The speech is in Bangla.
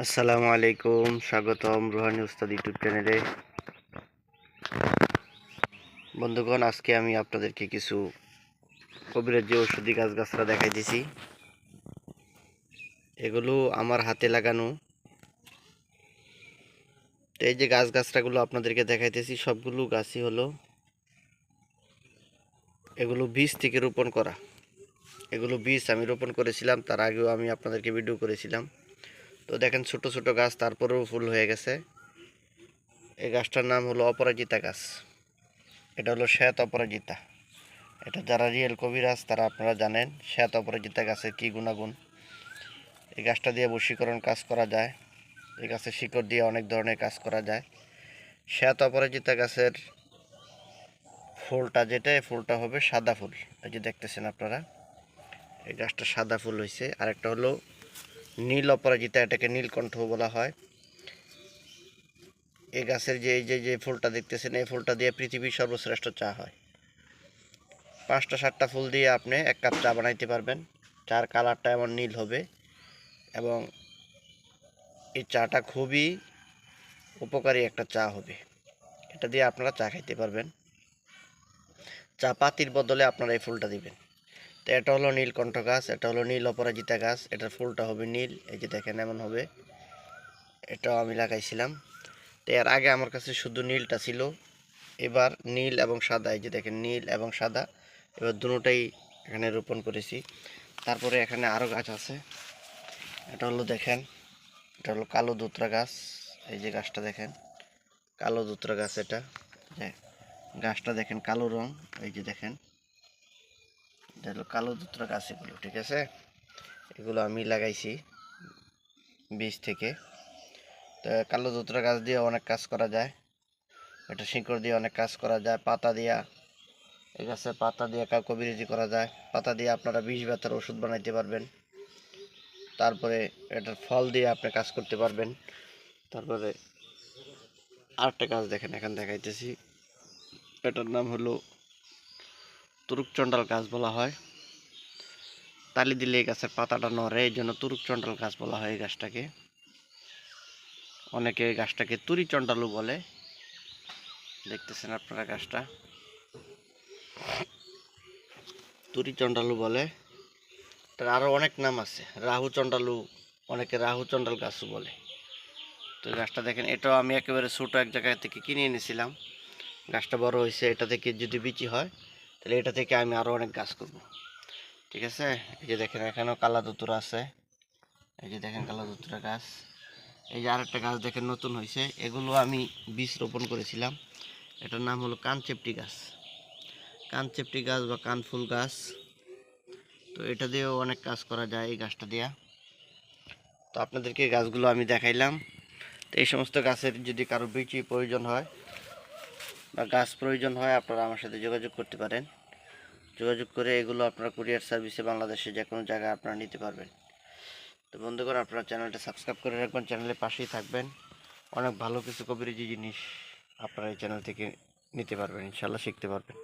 আসসালামু আলাইকুম, স্বাগতম রুহানি উস্তাদ ইউটিউব চ্যানেলে। বন্ধুগণ, আজকে আমি আপনাদেরকে কিছু কবিরাজি ঔষধি গাছগাছরা দেখাইতেছি। এগুলো আমার হাতে লাগানো। তো এই যে গাছগাছরাগুলো আপনাদেরকে দেখাইতেছি, সবগুলো গাছই হলো এগুলো বীজ থেকে রোপণ করা। এগুলো বীজ আমি রোপণ করেছিলাম, তার আগেও আমি আপনাদেরকে ভিডিও করেছিলাম। তো দেখেন ছোট ছোট গাছ, তারপরেও ফুল হয়ে গেছে। এই গাছটার নাম হলো অপরাজিতা গাছ। এটা হলো শ্বেত অপরাজিতা। এটা যারা রিয়েল কবিরাজ তারা আপনারা জানেন শ্বেত অপরাজিতা গাছের কী গুণাগুণ। এই গাছটা দিয়ে বশীকরণ কাজ করা যায়। এই গাছের শিকড় দিয়ে অনেক ধরনের কাজ করা যায়। শ্বেত অপরাজিতা গাছের ফুলটা এই ফুলটা হবে সাদা ফুল। এই যে দেখতেছেন আপনারা, এই গাছটা সাদা ফুল হয়েছে। আরেকটা হলো নীল অপরাজিতা, এটাকে নীলকণ্ঠ বলা হয়। এই গাছের যে ফুলটা দেখতেছেন, এই ফুলটা দিয়ে পৃথিবীর সর্বশ্রেষ্ঠ চা হয়। 5টা 7টা ফুল দিয়ে আপনি 1 কাপ চা বানাইতে পারবেন। চার কালারটা এমন নীল হবে এবং এই চাটা খুবই উপকারী একটা চা হবে। এটা দিয়ে আপনারা চা খাইতে পারবেন। চা পাতির বদলে আপনারা এই ফুলটা দিবেন। তো এটা হলো নীলকণ্ঠ গাছ, এটা হলো নীল অপরাজিতা গাছ। এটার ফুলটা হবে নীল, এই যে দেখেন এমন হবে। এটাও আমি লাগাইছিলাম। তো এর আগে আমার কাছে শুধু নীলটা ছিল, এবার নীল এবং সাদা, এই যে দেখেন নীল এবং সাদা, এবার দুটোটাই এখানে রোপণ করেছি। তারপরে এখানে আরও গাছ আছে। এটা হলো দেখেন, এটা হলো কালো দোতরা গাছ। এই যে গাছটা দেখেন, কালো দোতরা গাছ। এটা গাছটা দেখেন কালো রং, এই যে দেখেন, এটা হলো কালো দোতরা গাছ। এগুলো ঠিক আছে, এগুলো আমি লাগাইছি বীজ থেকে। তো কালো দোতরা গাছ দিয়ে অনেক কাজ করা যায়। এটা শিকড় দিয়ে অনেক কাজ করা যায়। পাতা দিয়া, এই গাছের পাতা দিয়ে কবিরাজি করা যায়। পাতা দিয়ে আপনারা বিষ ব্যথার ওষুধ বানাইতে পারবেন। তারপরে এটার ফল দিয়ে আপনি কাজ করতে পারবেন। তারপরে আরেকটা গাছ দেখেন, এখানে দেখাইতেছি। এটার নাম হলো তুরুকচণ্ডাল গাছ বলা হয়। তালি দিলে এই গাছের পাতাটা নড়ে, এই জন্য তুরুকচণ্ডাল গাছ বলা হয় এই গাছটাকে। অনেকে এই গাছটাকে তুরিচণ্ডালও বলে। দেখতেছেন আপনারা গাছটা, তুরিচণ্ডালু বলে। তার আরও অনেক নাম আছে, রাহু চণ্ডালু, অনেকে রাহু চণ্ডাল গাছও বলে। তো গাছটা দেখেন, এটাও আমি একেবারে ছোটো এক জায়গা থেকে কিনে এনেছিলাম। গাছটা বড় হয়েছে, এটা থেকে যদি বিচি হয় তাহলে এটা থেকে আমি আরও অনেক গাছ করব। ঠিক আছে, এই যে দেখেন এখানেও কালা দুতুরা আছে। এই যে দেখেন কালা দুতুরা গাছ। এই যে আরেকটা গাছ দেখেন নতুন হয়েছে, এগুলো আমি বীজ রোপণ করেছিলাম। এটার নাম হলো কানচেপটি গাছ। কানচেপটি গাছ বা কানফুল গাছ। তো এটা দিয়েও অনেক কাজ করা যায় এই গাছটা দিয়া। তো আপনাদেরকে গাছগুলো আমি দেখাইলাম। তো এই সমস্ত গাছের যদি কারো বীজ প্রয়োজন হয় বা গাছ প্রয়োজন হয়, আপনারা আমার সাথে যোগাযোগ করতে পারেন। যোগাযোগ করে এগুলো আপনারা কুরিয়ার সার্ভিসে বাংলাদেশে যে কোনো জায়গায় আপনারা নিতে পারবেন। তো বন্ধুগণ, আপনারা চ্যানেলটা সাবস্ক্রাইব করে রাখবেন, চ্যানেলের পাশেই থাকবেন। অনেক ভালো কিছু কবিরাজি জিনিস আপনারা এই চ্যানেল থেকে নিতে পারবেন, ইনশাআল্লাহ শিখতে পারবেন।